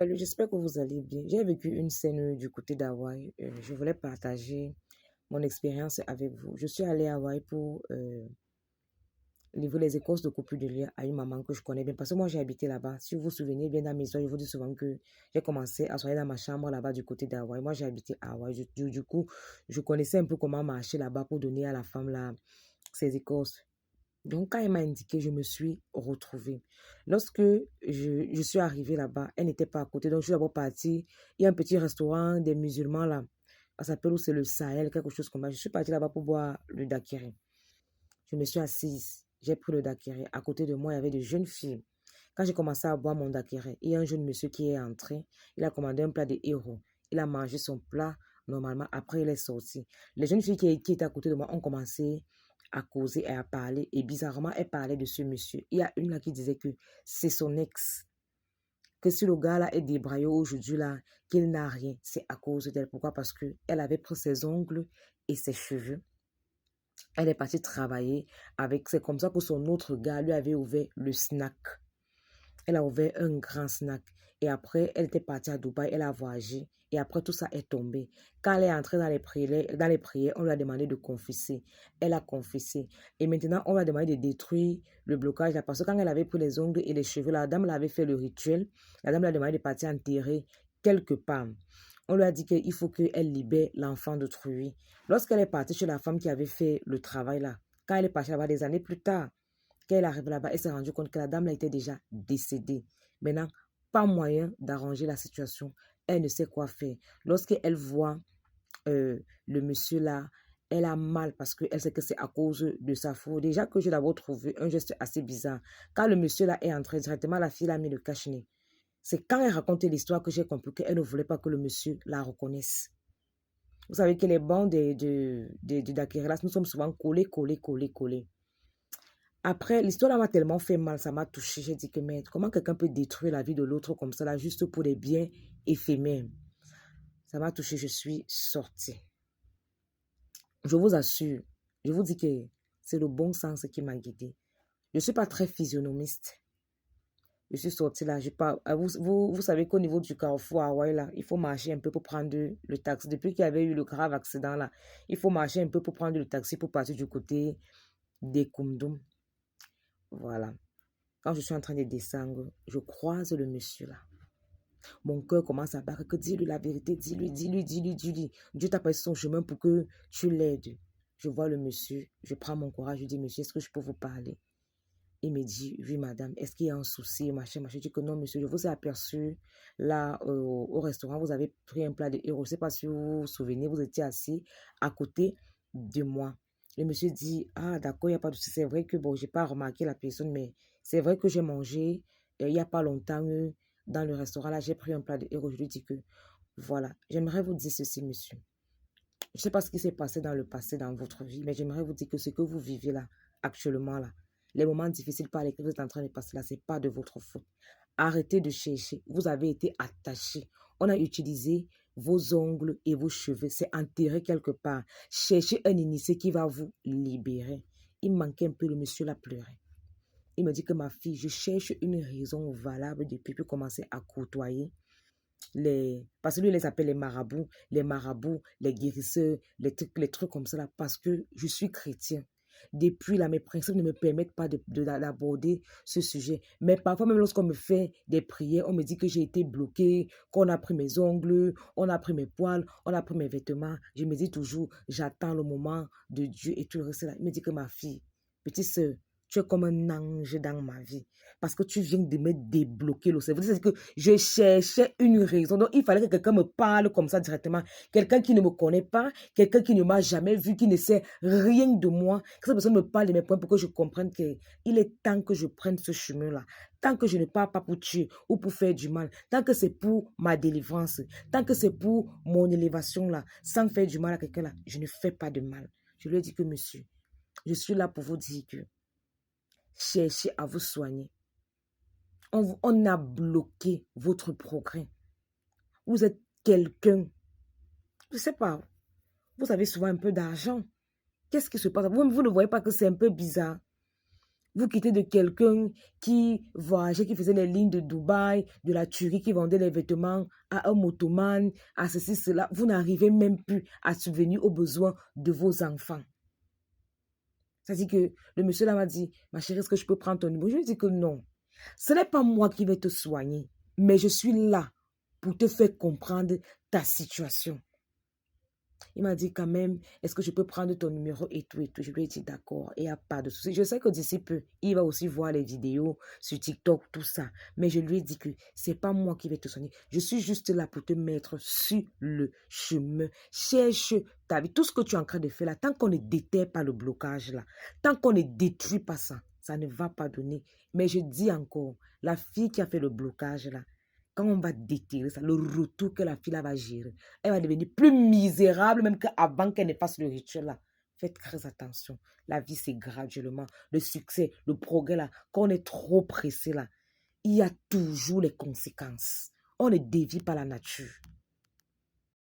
Salut, j'espère que vous allez bien. J'ai vécu une scène du côté d'Hawaï. Je voulais partager mon expérience avec vous. Je suis allée à Hawaï pour livrer les écorces de coupure de lait à une maman que je connais bien. Parce que moi, j'ai habité là-bas. Si vous vous souvenez bien dans mes histoires, je vous dis souvent que j'ai commencé à soigner dans ma chambre là-bas du côté d'Hawaï. Moi, j'ai habité à Hawaï. Du coup, je connaissais un peu comment marcher là-bas pour donner à la femme là, ses écorces. Donc, quand elle m'a indiqué, je me suis retrouvée. Lorsque je suis arrivée là-bas, elle n'était pas à côté. Donc, je suis d'abord partie. Il y a un petit restaurant des musulmans là. Ça s'appelle où c'est le Sahel, quelque chose comme ça. Je suis partie là-bas pour boire le daiquiri. Je me suis assise. J'ai pris le daiquiri. À côté de moi, il y avait des jeunes filles. Quand j'ai commencé à boire mon daiquiri, il y a un jeune monsieur qui est entré. Il a commandé un plat de héros. Il a mangé son plat normalement. Après, il est sorti. Les jeunes filles qui étaient à côté de moi ont commencé à causer et à parler. Et bizarrement, elles parlaient de ce monsieur. Il y a une là qui disait que c'est son ex. Que si le gars là est débraillé aujourd'hui là, qu'il n'a rien, c'est à cause d'elle. Pourquoi? Parce que elle avait pris ses ongles et ses cheveux. Elle est partie travailler avec. C'est comme ça que son autre gars lui avait ouvert le snack. Elle a ouvert un grand snack. Et après, elle était partie à Dubaï, elle a voyagé. Et après, tout ça est tombé. Quand elle est entrée dans les prières, on lui a demandé de confesser. Elle a confessé. Et maintenant, on lui a demandé de détruire le blocage là. Parce que quand elle avait pris les ongles et les cheveux, la dame l'avait fait le rituel. La dame lui a demandé de partir enterrer quelque part. On lui a dit qu'il faut qu'elle libère l'enfant d'autrui. Lorsqu'elle est partie chez la femme qui avait fait le travail là, quand elle est partie là-bas des années plus tard, quand elle arrive là-bas, elle s'est rendue compte que la dame là était déjà décédée. Maintenant, pas moyen d'arranger la situation. Elle ne sait quoi faire. Lorsqu'elle voit le monsieur là, elle a mal parce qu'elle sait que c'est à cause de sa faute. Déjà que j'ai d'abord trouvé un geste assez bizarre. Quand le monsieur là est entré directement, la fille a mis le cache-nez. C'est quand elle racontait l'histoire que j'ai compris qu'elle ne voulait pas que le monsieur la reconnaisse. Vous savez que les bancs d'Akirelas, nous sommes souvent collés, collés, collés, collés. Après, l'histoire m'a tellement fait mal, ça m'a touché. J'ai dit que, mais comment quelqu'un peut détruire la vie de l'autre comme ça, là, juste pour des biens éphémères? Ça m'a touché, je suis sortie. Je vous assure, je vous dis que c'est le bon sens qui m'a guidée. Je ne suis pas très physionomiste. Je suis sortie là, je pas, vous savez qu'au niveau du carrefour à Hawaï, là, il faut marcher un peu pour prendre le taxi. Depuis qu'il y avait eu le grave accident là, il faut marcher un peu pour prendre le taxi pour partir du côté des Koumdoum. Voilà. Quand je suis en train de descendre, je croise le monsieur là. Mon cœur commence à battre. Que dis-lui la vérité, dis-lui, dis-lui, dis-lui, dis-lui. Dieu t'a passé son chemin pour que tu l'aides. Je vois le monsieur, je prends mon courage, je dis, monsieur, est-ce que je peux vous parler? Il me dit, oui, madame, est-ce qu'il y a un souci, machin, machin. Je dis que non, monsieur, je vous ai aperçu là au restaurant, vous avez pris un plat de héros. Je ne sais pas si vous vous souvenez, vous étiez assis à côté de moi. Le monsieur dit, ah, d'accord, il n'y a pas de souci. C'est vrai que, bon, je n'ai pas remarqué la personne, mais c'est vrai que j'ai mangé il n'y a pas longtemps dans le restaurant. Là, j'ai pris un plat de héros. Je lui dis que, voilà, j'aimerais vous dire ceci, monsieur. Je ne sais pas ce qui s'est passé dans le passé, dans votre vie, mais j'aimerais vous dire que ce que vous vivez là, actuellement là, les moments difficiles par lesquels vous êtes en train de passer là, ce n'est pas de votre faute. Arrêtez de chercher. Vous avez été attaché. On a utilisé vos ongles et vos cheveux. C'est enterré quelque part. Cherchez un initié qui va vous libérer. Il manquait un peu, le monsieur l'a pleuré. Il me dit que ma fille, je cherche une raison valable depuis pour commencer à côtoyer parce que lui, il les appelle les marabouts, les guérisseurs, les trucs comme ça là, parce que je suis chrétien. Depuis là, mes principes ne me permettent pas d'aborder ce sujet. Mais parfois, même lorsqu'on me fait des prières, on me dit que j'ai été bloquée, qu'on a pris mes ongles, on a pris mes poils, on a pris mes vêtements. Je me dis toujours, j'attends le moment de Dieu et tout le reste là. Il me dit que ma fille, petite sœur, tu es comme un ange dans ma vie. Parce que tu viens de me débloquer le cerveau. C'est que je cherchais une raison. Donc, il fallait que quelqu'un me parle comme ça directement. Quelqu'un qui ne me connaît pas, quelqu'un qui ne m'a jamais vu, qui ne sait rien de moi. Que cette personne me parle de mes points pour que je comprenne qu'il est temps que je prenne ce chemin-là. Tant que je ne pars pas pour tuer ou pour faire du mal, tant que c'est pour ma délivrance, tant que c'est pour mon élévation là, sans faire du mal à quelqu'un là, je ne fais pas de mal. Je lui ai dit que monsieur, je suis là pour vous dire que cherchez à vous soigner. On a bloqué votre progrès. Vous êtes quelqu'un, je ne sais pas, vous avez souvent un peu d'argent. Qu'est-ce qui se passe? Vous ne voyez pas que c'est un peu bizarre? Vous quittez de quelqu'un qui voyageait, qui faisait les lignes de Dubaï, de la Turquie, qui vendait les vêtements à un motoman, à ceci, cela. Vous n'arrivez même plus à subvenir aux besoins de vos enfants. C'est-à-dire que le monsieur là m'a dit, ma chérie, est-ce que je peux prendre ton numéro? Je lui ai dit que non. Ce n'est pas moi qui vais te soigner, mais je suis là pour te faire comprendre ta situation. Il m'a dit quand même, est-ce que je peux prendre ton numéro et tout et tout. Je lui ai dit d'accord, il n'y a pas de souci. Je sais que d'ici peu, il va aussi voir les vidéos sur TikTok, tout ça. Mais je lui ai dit que c'est pas moi qui vais te soigner. Je suis juste là pour te mettre sur le chemin. Cherche ta vie. Tout ce que tu es en train de faire là, tant qu'on ne déterre pas le blocage là, tant qu'on ne détruit pas ça, ça ne va pas donner. Mais je dis encore, la fille qui a fait le blocage là, quand on va déterrer ça, le retour que la fille là va gérer, elle va devenir plus misérable même qu'avant qu'elle ne fasse le rituel là. Faites très attention. La vie, c'est graduellement. Le succès, le progrès là, quand on est trop pressé là, il y a toujours les conséquences. On ne dévie pas la nature.